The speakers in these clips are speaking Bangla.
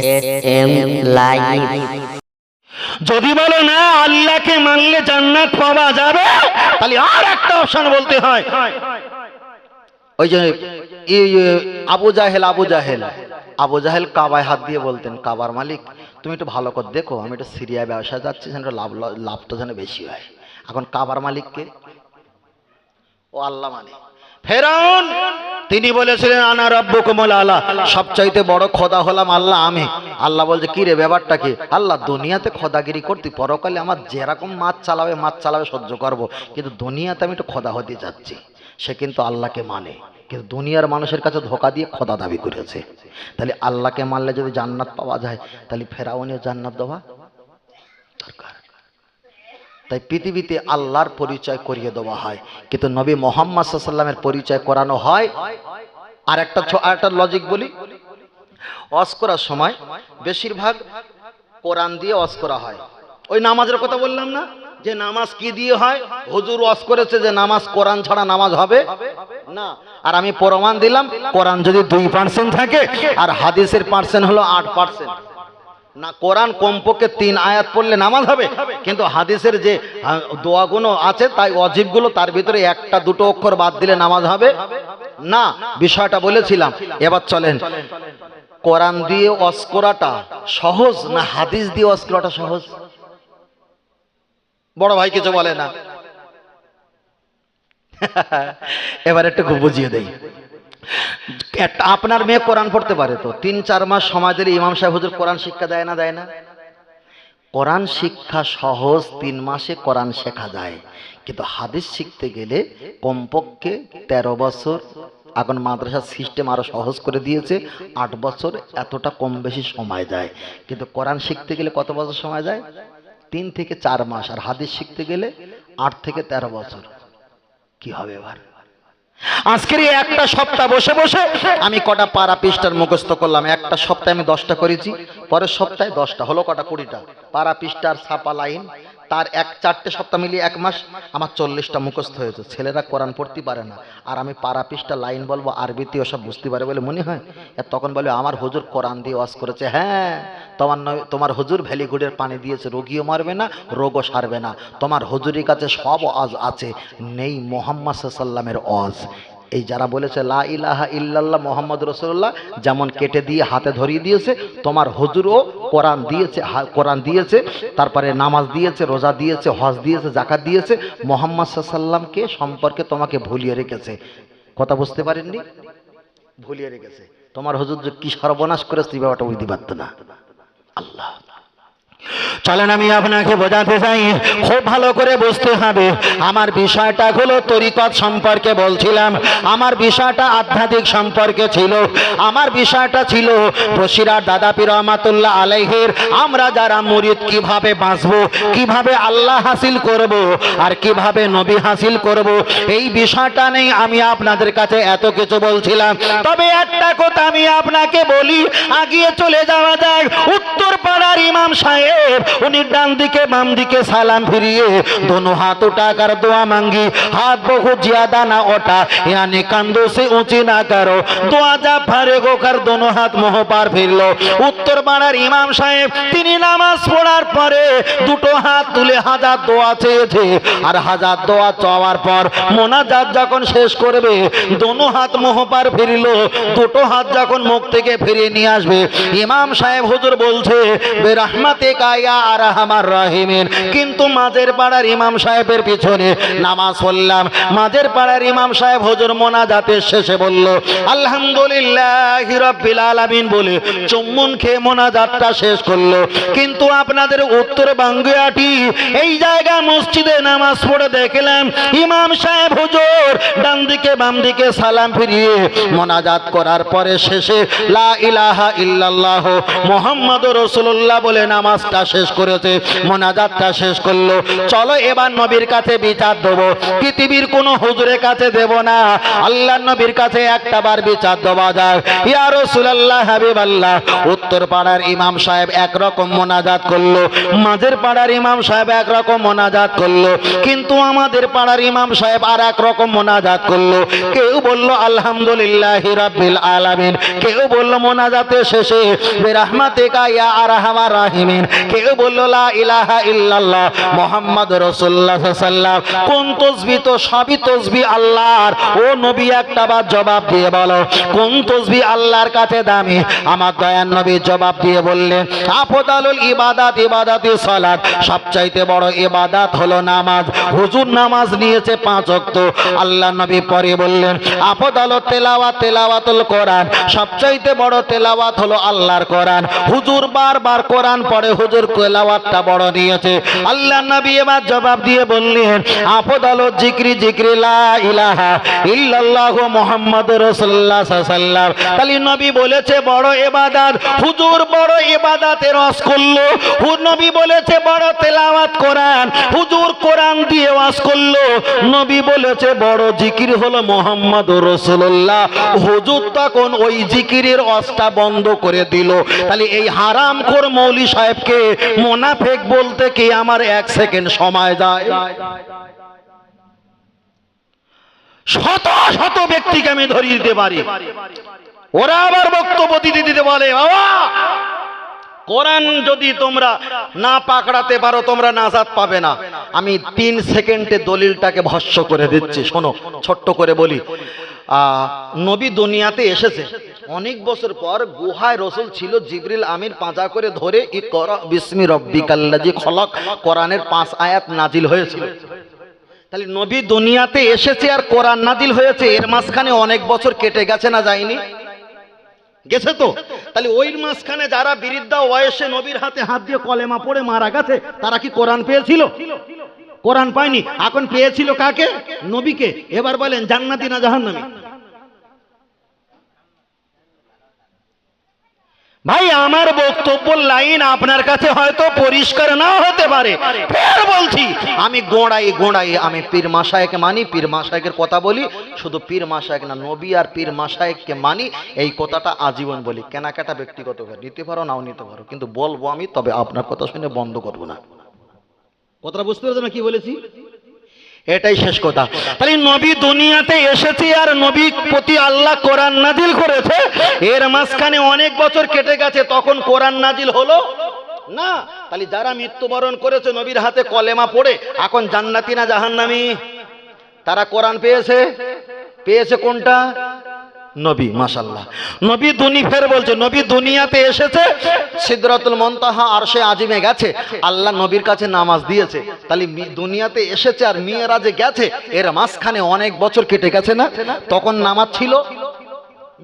SM live. যদি বলো না আল্লাহকে মানলে জান্নাত পাওয়া যাবে, তাহলে আর একটা অপশন বলতে হয়। ওই যে আবু জাহেল কাবায় হাত দিয়ে বলতেন, কাবার মালিক তুমি একটু ভালো করে দেখো, আমি একটু সিরিয়া ব্যবসা যাচ্ছি, যেন লাভটা যেন বেশি হয়। এখন কাবার মালিককে ও আল্লাহ মানে। ফেরাউন তিনি বলেছিলেন আনা রাব্বুকুমুল আলা, সবচাইতে বড় খোদা হলাম আল্লাহ আমি। আল্লাহ বলছে কি রে ব্যাপারটা কি? আল্লাহ দুনিয়াতে খোদাগিরি করতে, পরকালে আমার যেরকম মাছ চালাবে সহ্য করব, কিন্তু দুনিয়াতে আমি একটু খোদা হতে যাচ্ছি। সে কিন্তু আল্লাহকে মানে, কিন্তু দুনিয়ার মানুষের কাছে ধোকা দিয়ে খোদা দাবি করেছে। তাহলে আল্লাহকে মানলে যদি জান্নাত পাওয়া যায়, তাহলে ফেরাউনের জান্নাত দেওয়া দরকার। তাই পৃথিবীতে আল্লাহর পরিচয় করিয়ে দেওয়া হয়, কিন্তু নবী মুহাম্মদ সাল্লাল্লাহু আলাইহি ওয়াসাল্লামের পরিচয় করানো হয়। আর একটা লজিক বলি, ওয়াজ করার সময় বেশিরভাগ কোরআন দিয়ে ওয়াজ করা হয়। ওই নামাজের কথা বললাম না, যে নামাজ কি দিয়ে হয়? হুজুর ওয়াজ করেছে যে নামাজ কোরআন ছাড়া নামাজ হবে না। আর আমি প্রমাণ দিলাম, কোরআন যদি 2% থাকে আর হাদিসের পার্সেন্ট হলো 8%। না, কোরআন কমপক্ষে 3 আয়াত পড়লে নামাজ হবে, কিন্তু হাদিসের যে দোয়াগুলো আছে তাই ওয়াজিবগুলো, তার ভিতরে 1-2 অক্ষর বাদ দিলে নামাজ হবে না। বিষয়টা বলেছিলাম। এবার চলেন, কোরআন দিয়ে ওয়াজ করাটা সহজ না হাদিস দিয়ে ওয়াজ করাটা সহজ? বড় ভাই কিছু বলে না। এবার একটু বুঝিয়ে দেই। আপনার মেয়ে কোরআন পড়তে পারে তো, 3-4 মাস সময় দিলে ইমাম সাহেব হুজুর কোরআন শিক্ষা দেয় না? কোরআন শিক্ষা সহজ, 3 মাসে কোরআন শেখা যায়, কিন্তু হাদিস শিখতে গেলে কমপক্ষে 13 বছর। এখন মাদ্রাসার সিস্টেম আরো সহজ করে দিয়েছে, 8 বছর, এতটা কম বেশি সময় যায়। কিন্তু কোরআন শিখতে গেলে কত বছর সময় যায়? 3 থেকে 4 মাস। আর হাদিস শিখতে গেলে 8 থেকে 13 বছর। কি হবে এবার? আজকের এই একটা সপ্তাহ বসে বসে আমি কটা পারা পৃষ্ঠার মুখস্থ করলাম। একটা সপ্তাহে আমি 10টা করেছি, পরের সপ্তাহে 10টা, হলো কটা? 20টা পারা পৃষ্ঠার ছাপা লাইন। তার 4টে সপ্তাহ মিলিয়ে 1 মাস আমার 40টা মুখস্থ হয়েছে। ছেলেরা কোরআন পড়তে পারে না, আর আমি পারা পৃষ্ঠা লাইন বলবো, আরবিতে ওসব বুঝতে পারে বলে মনে হয়। তখন বলে আমার হুজুর কোরআন দিয়ে ওয়াজ করেছে। হ্যাঁ, তোমার হুজুর ভ্যালিগুডের পানি দিয়েছে, রোগীও মারবে না, রোগও সারবে না। তোমার হুজুরের কাছে সব ওয়াজ আছে, নেই মুহাম্মদ সাল্লাল্লাহু আলাইহি ওয়াসাল্লামের ওয়াজ। এই যারা বলেছে লা ইলাহা ইল্লাল্লাহ মুহাম্মদ রাসূলুল্লাহ, যেমন কেটে দিয়ে হাতে ধরিয়ে দিয়েছে, তোমার হুজুরও কোরআন দিয়েছে, তারপরে নামাজ দিয়েছে, রোজা দিয়েছে, হজ দিয়েছে, যাকাত দিয়েছে। মুহাম্মদ সাল্লাল্লাহু আলাইহি ওয়াসাল্লামকে সম্পর্কে তোমাকে ভুলিয়ে রেখেছে। কথা বুঝতে পারেননি? ভুলিয়ে রেখেছে। তোমার হুজুর যে কি সর্বনাশ করেছে এই ব্যাপারটা বুঝতে পারতো না। আল্লাহ, চলেন আমি আপনাকে বোঝাতে চাই, খুব ভালো করে বুঝতে হবে। আমার বিষয়টা হলো তরিকত সম্পর্কে বলছিলাম, আমার বিষয়টা আধ্যাত্মিক সম্পর্কে ছিল, আমার বিষয়টা ছিল বসিরার দাদা পীর রহমাতুল্লাহ আলাইহির আমরা যারা মুরিদ কিভাবে বাঁচবো, কিভাবে আল্লাহ হাসিল করব, আর কিভাবে নবী হাসিল করব, এই বিষয়টা নেই আমি আপনাদের কাছে এত কিছু বলছিলাম। তবে একটা কথা আমি আপনাকে বলি, আগিয়ে চলে যাওয়া যায়। উত্তর পাড়ার ইমাম সাহেব উনি ডান দিকে বাম দিকে সালাম ফিরিয়ে दोनों हाथ उठाकर दुआ मांगी, हाथ बहुत ज्यादा ना उठा, यानी कंधों से ऊंची ना करो, दुआ जब फारेगो कर दोनों हाथ मुंह पर फिर लो। उत्तर पाड़ार इमाम साहेब তিনি নামাজ পড়ার পরে দুটো হাত তুলে হাজার দোয়া চেয়েছে, আর হাজার দোয়া চাওয়ার পর মোনাজাত যখন শেষ করবে, दोनों হাত মুহ পার ফিরলো, দুটো হাত যখন মুখ থেকে ফিরিয়ে নিয়ে আসবে, ইমাম সাহেব হুজুর বলছে বেরহমাতে কায়া আর আমার রহিমিন। কিন্তু মাঝের পাড়ার ইমাম সাহেবের পিছনে নামাজ পড়লাম, মাঝের পাড়ার ইমাম সাহেব হুজুর মোনাজাতের শেষে বলল আলহামদুলিল্লাহি রাব্বিল আলামিন বলে চুম্বন খেয়ে মোনাজাতটা শেষ করলো। কিন্তু আপনাদের উত্তর বাঙ্গুয়াটি এই জায়গা মসজিদে নামাজ পড়ে দেখলাম ইমাম সাহেব হুজুর ডান দিকে বাম দিকে সালাম ফিরিয়ে মোনাজাত করার পরে শেষে লা ইলাহা ইল্লাল্লাহ মুহাম্মাদুর রাসূলুল্লাহ আল্লাহ বলে নামাজটা শেষ করেছে, মোনাজাতটা শেষ করলো। চলো এবার নবীর কাছে বিচার দেবো, পৃথিবীর কোনো হুজুরের কাছে দেব না, আল্লাহর নবীর কাছে একটা বার বিচার দেওয়া যায়। ইয়া রাসূলুল্লাহ, হাবিবাল্লাহ, উত্তর পাড়ার ইমাম সাহেব একরকম মোনাজাত করলো, মাঝের পাড়ার ইমাম সাহেব একরকম মোনাজাত করলো, কিন্তু আমাদের পাড়ার ইমাম সাহেব আর এক রকম মোনাজাত করলো। কেউ বলল আলহামদুলিল্লাহি রাব্বিল আলামিন, কেউ বলল মোনাজাতের শেষে বিরহমাতিকা ইয়া আরহামার রাহিমিন, কেউ বলল লা ইলাহা ইল্লাল্লাহ মুহাম্মাদুর রাসূলুল্লাহ সাল্লাল্লাহু আলাইহি ওয়াসাল্লাম। কোন তাসবিহ? তো সবই তাসবিহ আল্লাহর। ও নবী, একটা বার জবাব দিয়ে বলো কোন তাসবিহ আল্লাহর কাছে দামি? আমার দয়ার নবী জবাব দিয়ে বললেন আফদালুল ইবাদাত ইবাদাতি সালাত, সবচাইতে বড় ইবাদত হলো নামাজ। হুজুর নামাজ নিয়েছে 5 ওয়াক্ত। আল্লাহ নবী পরে বললেন আফদালুত তেলাওয়াত তেলাওয়াতুল কোরআন, সবচাইতে বড় তেলাওয়াত হলো আল্লাহর কোরআন। হুজুর বারবার কোরআন পড়ে, হুজুর তেলাওয়াতটা বড় নিয়েছে। আল্লাহ নবী এবার জবাব দিয়ে বললেন আফদালুজ জিকরি জিকরি লা ইলাহা ইল্লাল্লাহু মুহাম্মাদুর রাসূলুল্লাহ সাল্লাল্লাহু আলাইহি ওয়াসাল্লাম। তাহলে নবী বলেছে বড় ইবাদত, হুজুর বড় ইবাদতের ওয়াজ করলো। নবী বলেছে বড় তেলাওয়াত কোরআন, হুজুর কোরআন দিয়ে ওয়াজ করলো। নবী বলেছে বড় জিকির হলো মুহাম্মাদুর রাসূলুল্লাহ, হুজুর তখন ওই জিকিরের ওয়াজটা বন্ধ করে দিল। তাহলে এই হারামখোর মৌলী সাহেবকে মুনাফিক বলতে কি আমার 1 সেকেন্ড সময় যায়? শত শত ব্যক্তিকে আমি ধরিয়ে দিতে পারি, ওরা আবার বক্তব্য দিতে বলে বাবা কোরআন যদি তোমরা না পাকড়াতে পারো তোমরা নাজাত পাবে না। আমি 3 সেকেন্ডে দলিলটাকে ভস্ম করে দিচ্ছি, শোনো ছোট্ট করে বলি। নবী দুনিয়াতে এসেছে অনেক বছর পর, গুহায় রসুল ছিল, জিবরিল আমিন পাঁজা করে ধরে ইকরা বিসমি রাব্বিকাল্লাযী খলাক কোরআনের 5 আয়াত নাজিল হয়েছিল। তাহলে নবী দুনিয়াতে এসেছে আর কোরআন নাজিল হয়েছে, এর মাঝখানে অনেক বছর কেটে গেছে না যায়নি? গেছে তো। তাহলে ওই মাঝখানে যারা বৃদ্ধা বয়সে নবীর হাতে হাত দিয়ে কলেমা পড়ে মারা গেছে, তারা কি কোরআন পেয়েছিল? কোরআন পায়নি। এখন পেয়েছিল কাকে? নবীকে। এবার বলেন জান্নাতি না জাহান্নামী? ভাই আমার বক্তব্য লাইন আপনার কাছে হয়তো পরিষ্কার নাও হতে পারে, ফের বলছি আমি গোড়াই আমি পীর মাশায়েখকে মানি, পীর মাশায়েখের কথা বলি, শুধু পীর মাশায়েখ না নবী আর পীর মাশায়েখকে মানি, এই কথাটা আজীবন বলি। কেনাকাটা ব্যক্তিগত নিতে পারো নাও নিতে পারো, কিন্তু বলবো আমি, তবে আপনার কথা শুনে বন্ধ করবো না। কথাটা বুঝতে পারছো না কি বলেছি? এটাই শেষ কথা। তাহলে নবী দুনিয়াতে এসেছে আর নবী প্রতি আল্লাহ কোরআন নাজিল করেছে, এর মাঝখানে অনেক বছর কেটে গেছে, তখন কোরআন নাজিল হলো না। তাহলে যারা মৃত্যুবরণ করেছে নবীর হাতে কলেমা পড়ে, এখন জান্নাতি না জাহান্নামী? তারা কোরআন পেয়েছে কোনটা? নবী। মাশাআল্লাহ, নবী ফের বলছে নবী দুনিয়াতে এসেছে, সিদরাতুল মুনতাহা আরশে আজিমে গেছে, আল্লাহ নবীর কাছে নামাজ দিয়েছে। তাহলে দুনিয়াতে এসেছে আর মিরাজে গেছে, এর মাঝখানে অনেক বছর কেটে গেছে না? তখন নামাজ ছিল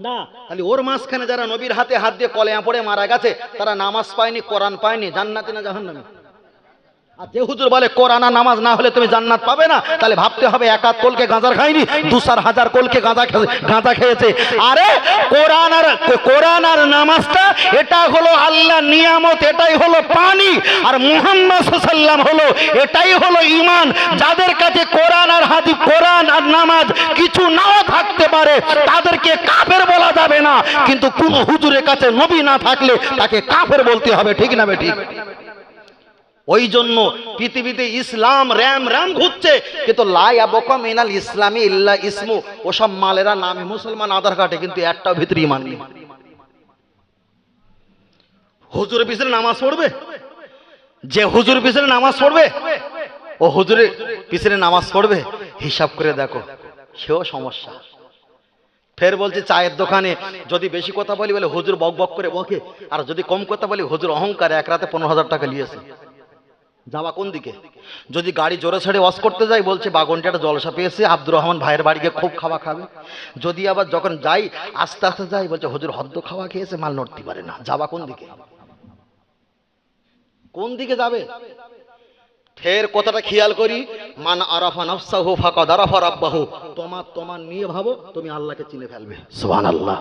না। তাহলে ওর মাঝখানে যারা নবীর হাতে হাত দিয়ে কলেমা পড়ে মারা গেছে, তারা নামাজ পায়নি, কোরআন পায়নি, জান্নাতি না জাহান্নামী? আর যে হুজুর বলে কোরআন আর নামাজ না হলে তুমি জান্নাত পাবে না, তাহলে ভাবতে হবে 1 কোলকে গাঁজার খায়নি, 2-4 কোলকে গাঁজা খেয়েছে। আরে কোরআন আর নামাজটা এটা হলো আল্লাহর নিয়ামত, এটাই হলো পানি, আর মুহাম্মদ সাল্লাল্লাহু আলাইহি ওয়াসাল্লাম হলো, এটাই হলো ঈমান। যাদের কাছে কোরআন আর হাদিস, কোরআন আর নামাজ কিছু নাও থাকতে পারে, তাদেরকে কাফের বলা যাবে না, কিন্তু কোন হুজুরের কাছে নবী না থাকলে তাকে কাফের বলতে হবে, ঠিক না বেঠিক? ওই জন্য পৃথিবীতে ইসলাম রাম ঘুরছে, কিন্তু লা ইয়াবকা মিনাল ইসলামি ইল্লা ইসমু, ওসব মালেরা নামে মুসলমান আধার কার্ডে, কিন্তু একটাও ভিতরে ঈমান নেই। হুজুরের পিছনে নামাজ পড়বে, যে হুজুর পিছনে নামাজ পড়বে, ও হুজুরের পিছনে নামাজ পড়বে, হিসাব করে দেখো সেও সমস্যা। ফের বলছে চায়ের দোকানে যদি বেশি কথা বলি বলে হুজুর বক বক করে বকে, আর যদি কম কথা বলি হুজুর অহংকার, 1 রাতে 15,000 টাকা নিয়েছে। যাওয়া কোন দিকে? যদি গাড়ি জোরে ছেড়ে ওয়াশ করতে যাই বলছে বাগনটা একটা জলসা পেয়েছে, আব্দুর রহমান ভাইয়ের বাড়ি গিয়ে খুব খাওয়া খাবে। যদি আবার যখন যাই আস্তে আস্তে যাই বলছে হুজুর হদ্দ খাওয়া খেয়েছে, মাল নড়তে পারে না। যাওয়া কোন দিকে? কোন দিকে যাবে? ফের কথাটা খেয়াল করি, মান আরাফা নাফসাহু ফাকাদ আরাফা রাব্বাহু, তোমার নিয়ে ভাবো, তুমি আল্লাহকে চিনে ফেলবে। সুবহানাল্লাহ।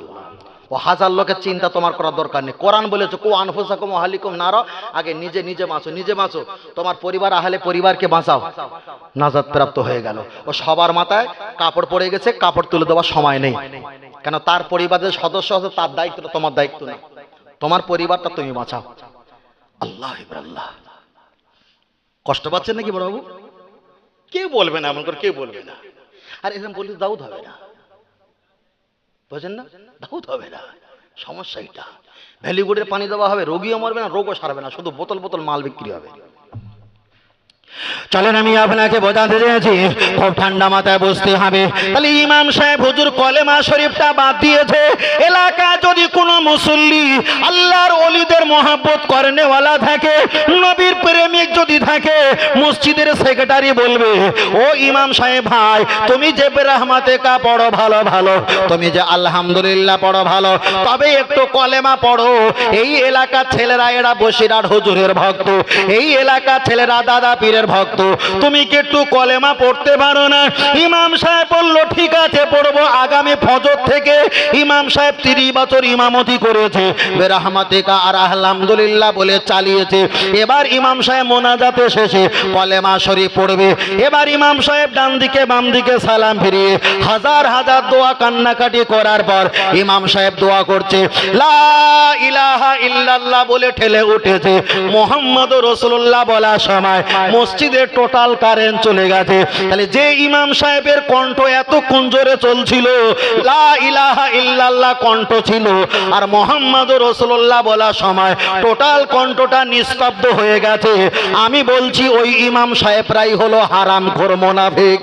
ও হাজার লোকের চিন্তা তোমার করার দরকার নেই। কোরআন বলেছে কো আনফুসাকুম ওয়া আহলিকুম নার, আগে নিজে নিজে বাঁচো, নিজে বাঁচো, তোমার পরিবার আহলে পরিবারকে বাঁচাও, নাজাত প্রাপ্ত হয়ে গেল। ও সবার মাথায় কাপড় পড়ে গেছে, কাপড় তুলে দেওয়ার সময় নেই, কেন তার পরিবারের সদস্য আছে, তার দায়িত্ব তোমার দায়িত্ব না, তোমার পরিবারটা তুমি বাঁচাও। আল্লাহ আল্লাহ, কষ্ট পাচ্ছেন নাকি বড়বাবু? কেউ বলবে না, এমন করে কেউ বলবে না। আর এরকম বললে দাউদ হবে না, বুঝেন না, দাউদ হবে না। সমস্যা এটা, ভ্যালিগুডের পানি দেওয়া হবে, রোগীও মরবে না, রোগও সারবে না, শুধু বোতল বোতল মাল বিক্রি হবে। চলেন আমি আপনাকে বোঝাতে চেয়েছি, খুব ঠান্ডা মাথায় বুঝতে হবে। তাহলে ইমাম সাহেব হুজুর কলেমা শরীফটা বাদ দিয়েছে। এলাকা যদি কোনো মুসল্লি আল্লাহর ওলিদের মহব্বত করেনেওয়ালা থাকে, নবীর প্রেমিক যদি থাকে, মসজিদের সেক্রেটারি বলবে ও ইমাম সাহেব ভাই, তুমি যে বেরহমাতে কা পড়ো ভালো ভালো, তুমি যে আলহামদুলিল্লাহ পড়ো ভালো, তবে একটু কলেমা পড়ো। এই এলাকার ছেলেরা এরা বসিরহাট হুজুরের ভক্ত, এই এলাকার ছেলেরা দাদা পীরের ভক্ত, তুমি কি একটু কলেমা পড়তে পারো না? ইমাম সাহেব বলল ঠিক আছে পড়বো। আগামী ফজর থেকে ইমাম সাহেব 30 বছর ইমামতি করেছে, বেরহমাতিকা আর আলহামদুলিল্লাহ বলে চালিয়েছে। এবার ইমাম সাহেব মোনাজাতে শেষে কলেমা শরীফ পড়বে। এবার ইমাম সাহেব ডান দিকে বাম দিকে সালাম ফিরিয়ে হাজার হাজার দোয়া কান্নাকাটি করার পর ইমাম সাহেব দোয়া করছে, লা ইলাহা ইল্লাল্লাহ বলে ঠেলে উঠেছে। মুহাম্মদুর রাসূলুল্লাহ বলার সময় মসজিদের টোটাল কারেন্ট চলে গেছে। তাহলে যে ইমাম সাহেবের কণ্ঠ এত কুঞ্জরে চলছিল, লা ইলাহা ইল্লাল্লাহ কণ্ঠ ছিল, আর মুহাম্মদুর রাসূলুল্লাহ বলার সময় টোটাল কণ্ঠটা নিস্তব্ধ হয়ে গেছে, আমি বলছি ওই ইমাম সাহেবরাই হলো হারামখোর মুনাফিক।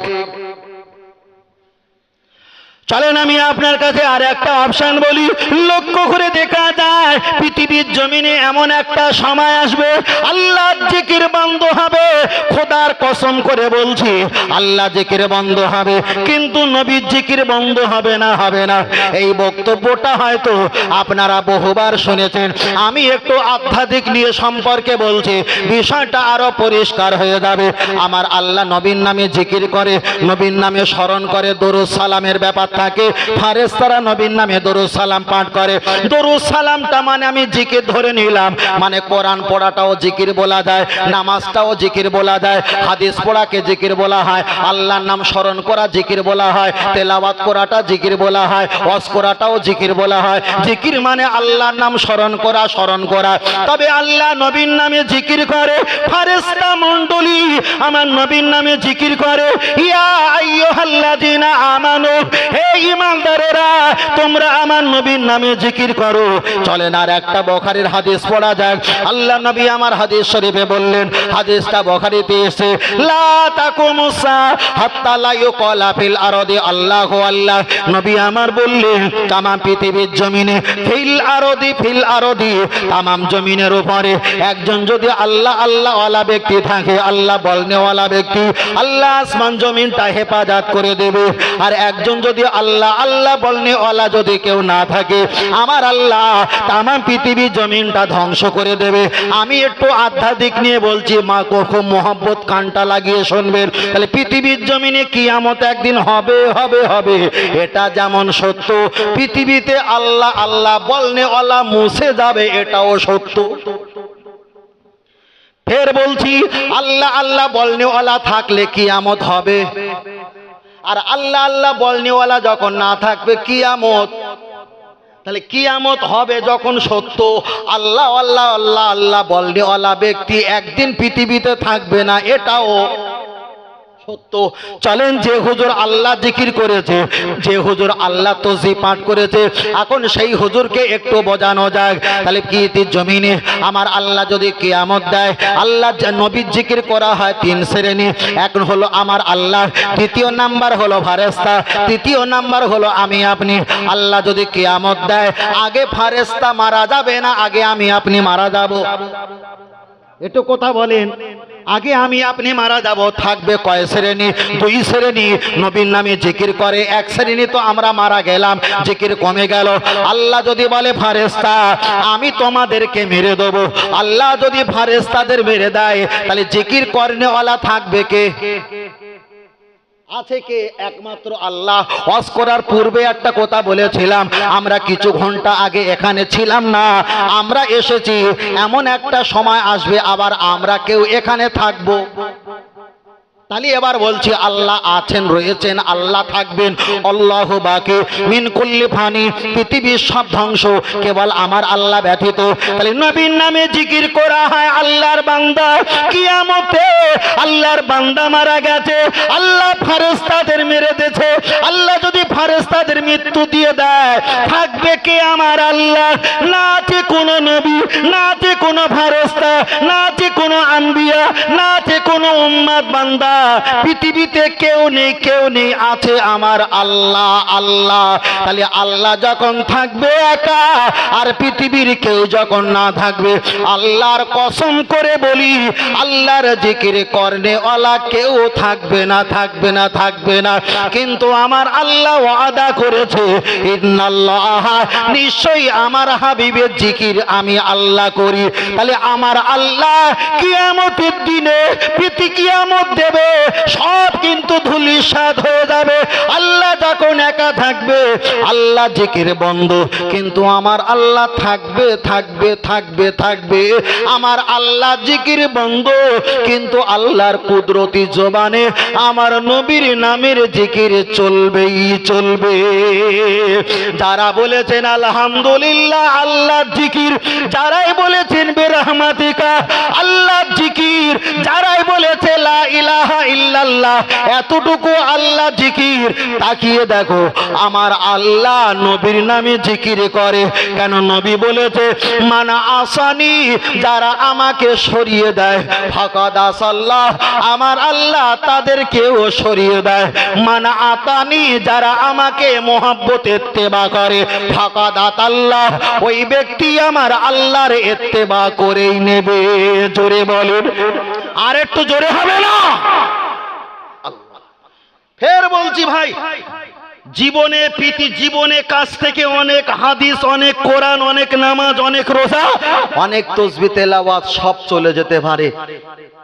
চলেন আমি আপনার কাছে আর একটা অপশন বলি। লক্ষ্য করে দেখা যায় পৃথিবীর জমিনে এমন একটা সময় আসবে আল্লাহর জিকির বন্ধ হবে। খোদার কসম করে বলছি, আল্লাহ জিকির বন্ধ হবে, কিন্তু নবীর জিকির বন্ধ হবে না, হবে না। এই বক্তব্যটা হয়তো আপনারা বহুবার শুনেছেন। আমি একটু আধ্যাত্মিক নিয়ে সম্পর্কে বলছি, বিষয়টা আরো পরিষ্কার হয়ে যাবে। আমার আল্লাহ নবীর নামে জিকির করে, নবীর নামে স্মরণ করে, দরুদ সালামের ব্যাপার থাকে। ফেরেশতারা নবীর নামে দরুদ সালাম পাঠ করে। দরুদ সালামটা মানে আমি জিকির ধরে নিলাম, মানে কোরআন পড়াটাও জিকির বলা যায়, নামাজটাও জিকির বলা যায়, হাদিস পড়াকে জিকির বলা হয়, আল্লাহর নাম স্মরণ করা জিকির বলা হয়, তেলাওয়াত করাটা জিকির বলা হয়, ওয়াজ করাটাও জিকির বলা হয়। জিকির মানে আল্লাহর নাম স্মরণ করা, স্মরণ করা। তবে আল্লাহ নবীর নামে জিকির করে, ফেরেশতা মণ্ডলী আমার নবীর নামে জিকির করে। ইয়া আইয়ুহাল্লাযীনা আমানু, হে ঈমানদারেরা তোমরা আমার নবীর নামে জিকির করো। চলেন আর একটা বুখারীর হাদিস পড়া যাক। আল্লাহ নবী আমার হাদিস শরীফে বললেন, হাদিসটা বুখারীতে এসেছে, লা তাকুমুসা হাত্তা লা ইউকালা ফিল আরদি আল্লাহু আল্লাহ। নবী আমার বললেন তামাম পৃথিবীর জমিনে ফিল আরদি তামাম জমিনের উপরে একজন যদি আল্লাহ আল্লাহ ওয়ালা ব্যক্তি থাকে, আল্লাহ বলনেওয়ালা ব্যক্তি, আল্লাহ আসমান জমিনটা হেফাজত করে দেবে। আর একজন যদি আল্লাহ আল্লাহ বলনেওয়ালা যদি কেউ না থাকে, আমার আল্লাহ তামাম পৃথিবীর জমিনটা ধ্বংস করে দেবে। আমি একটু আধ্যাত্মিক নিয়ে বলছি, মা খুব মোহব্বত কানটা লাগিয়ে শুনবেন। তাহলে পৃথিবীর জমিনে কিয়ামত একদিন হবে হবে হবে, এটা যেমন সত্য, পৃথিবীতে আল্লাহ আল্লাহ বলনেওয়ালা মুছে যাবে, এটাও সত্য। ফের বলছি, আল্লাহ আল্লাহ বলনেওয়ালা থাকলে কিয়ামত হবে, আর আল্লাহ আল্লাহ বলনেওয়ালা যখন না থাকবে কিয়ামত। তাহলে কিয়ামত হবে যখন সত্য আল্লাহ আল্লাহ আল্লাহ আল্লাহ বলনেওয়ালা ব্যক্তি একদিন পৃথিবীতে থাকবে না, এটাও সত্য। চলেন যে হুজুর আল্লাহ জিকির করেছে, যে হুজুর আল্লাহ তসবিহ পাঠ করেছে, এখন সেই হুজুরকে একটু বোঝানো যাক। তাহলে পৃথিবীর জমিনে আমার আল্লাহ যদি কিয়ামত দেয়, আল্লাহ নবীর জিকির করা হয় 3 শ্রেণী। এক হলো আমার আল্লাহ, দ্বিতীয় নাম্বার হলো ফেরেশতা, তৃতীয় নাম্বার হলো আমি আপনি। আল্লাহ যদি কিয়ামত দেয়, আগে ফেরেশতা মারা যাবে না, আগে আমি আপনি মারা যাব। একটু কথা বলেন, আগে আমি আপনি মারা যাব। থাকবে কয় শ্রেণী? 2 শ্রেণী নবীর নামে জিকির করে, 1 শ্রেণী তো আমরা মারা গেলাম, জিকির কমে গেল। আল্লাহ যদি বলে ফেরেশতা আমি তোমাদেরকে মেরে দেব, আল্লাহ যদি ফেরেশতাদের মেরে দেয়, তাহলে জিকির করনেওয়ালা থাকবে কে? আছে কে? একমাত্র আল্লাহ। ওয়াজ করার পূর্বে একটা কথা বলেছিলাম, আমরা কিছু ঘন্টা আগে এখানে ছিলাম না, আমরা এসেছি। এমন একটা সময় আসবে আবার আমরা কেউ এখানে থাকবো। তাহলে এবার বলছি আল্লাহ আছেন, রয়েছেন, আল্লাহ থাকবেন। আল্লাহু বাকি মিন কুল্লি ফানি, পৃথিবীর সব ধ্বংস কেবল আমার আল্লাহ ব্যতীত। তাহলে নবীর নামে জিকির করা হয় আল্লাহর বান্দা। কিয়ামতে আল্লাহর বান্দা মারা গেছে, আল্লাহ ফেরেশতাদের মেরে দিয়েছে। আল্লাহ যদি ফেরেশতাদের মৃত্যু দিয়ে দেয়, থাকবে কে? আমার আল্লাহ। না আছে কোনো নবী, না আছে কোনো ফেরেশতা, না আছে কোনো আম্বিয়া, না আছে কোনো উম্মত বান্দা। পৃথিবীতে কেউ নেই, কেউ নেই, আছে আমার আল্লাহ। আল্লাহ। তাহলে আল্লাহ যখন থাকবে একা, আর পৃথিবীর কেউ যখন না থাকবে, আল্লাহর কসম করে বলি আল্লাহর জিকির করনে ওয়ালা কেউ থাকবে না, থাকবে না, থাকবে না। কিন্তু আমার আল্লাহ ওয়াদা করেছে, ইন্নাল্লাহ, নিশ্চয়ই আমার হাবিবের জিকির আমি আল্লাহ করি। তাহলে আমার আল্লাহ কিয়ামতের দিনে কিয়ামত দেবে, সব কিন্তু ধূলিসাৎ হয়ে যাবে। আল্লাহ যখন একা থাকবে, আল্লাহ জিকির বন্ধ, কিন্তু আমার আল্লাহ থাকবে, থাকবে, থাকবে, থাকবে। আমার আল্লাহ জিকির বন্ধ, কিন্তু আল্লাহর কুদরতি জবানে আমার নবীর নামের জিকির চলবেই চলবে। যারা বলেছেন আলহামদুলিল্লাহ আল্লাহ জিকির, যারাই বলেছেন বিরহমাতিকা আল্লাহ জিকির, যারাই বলেছে লা ইলাহা ইল্লাল্লাহ, এতটুকু আল্লাহ জিকির। তাকিয়ে দেখো আমার আল্লাহ নবীর নামে জিকির করে। কেন? নবী বলেছে মানা আসানি, যারা আমাকে সরিয়ে দেয়, ফাকাদ আসাল্লাহ, আমার আল্লাহ তাদেরকেও সরিয়ে দেয়। মানা আতানি, যারা আমাকে মহব্বতে ইত্তেবা করে, ফাকাদ আতাল্লাহ, ওই ব্যক্তি আমার আল্লাহর ইত্তেবা করেই নেবে। জোরে বলেন, আর একটু জোরে হবে না? ফের বলছি ভাই, জীবনে জীবনে কাছ থেকে অনেক হাদিস, অনেক কোরআন, অনেক নামাজ, অনেক রোজা, অনেক তাসবিহ তেলাওয়াত সব চলে যেতে পারে,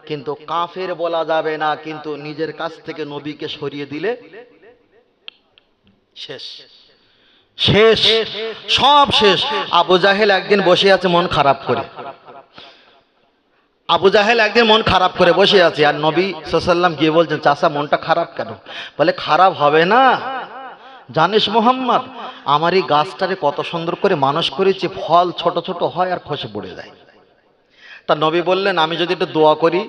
কিন্তু কাফের বলা যাবে না। কিন্তু নিজের কাছ থেকে নবীকে সরিয়ে দিলে শেষ, শেষ, সব শেষ। আবু জাহেল একদিন বসে আছে মন খারাপ করে। আবু জাহেল একদিন মন খারাপ করে বসে আছে, আর নবী সাল্লাল্লাহু আলাইহি ওয়াসাল্লাম গিয়ে বলছেন, চাচা মনটা খারাপ কেন? বলে খারাপ হবে না, জানিস মোহাম্মদ, আমার এই গাছটারে কত সুন্দর করে মানুষ করেছি, ফল ছোট ছোট হয় আর খসে পড়ে যায়। তা নবী বললেন, আমি যদি একটু দোয়া করি?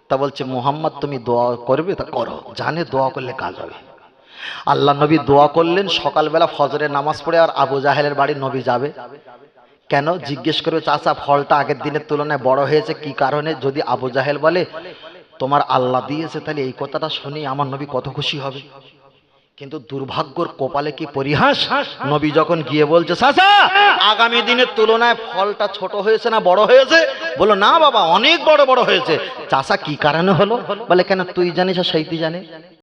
তা বলছে, মোহাম্মদ তুমি দোয়া করবে? তা করো, জানে দোয়া করলে কাজ হবে। আল্লাহ নবী দোয়া করলেন। সকালবেলা ফজরের নামাজ পড়ে আর আবু জাহেলের বাড়ি নবী যাবে। কেন? জিজ্ঞেস করবে, চাচা ফলটা আগের দিনের তুলনায় বড় হয়েছে, কি কারণে? যদি আবু জাহেল বলে তোমার আল্লাহ দিয়েছে, তাহলে এই কথাটা শুনি আমার নবী কত খুশি হবে। কিন্তু দুর্ভাগ্যর কপালে কি পরিহাস, নবী যখন গিয়ে বলছে, চাচা আগামী দিনের তুলনায় ফলটা ছোট হয়েছে না বড় হয়েছে? বলো না বাবা, অনেক বড় বড় হয়েছে। চাচা কি কারণে হলো? বলে কেন তুই জানিস আর সেইটি জানে?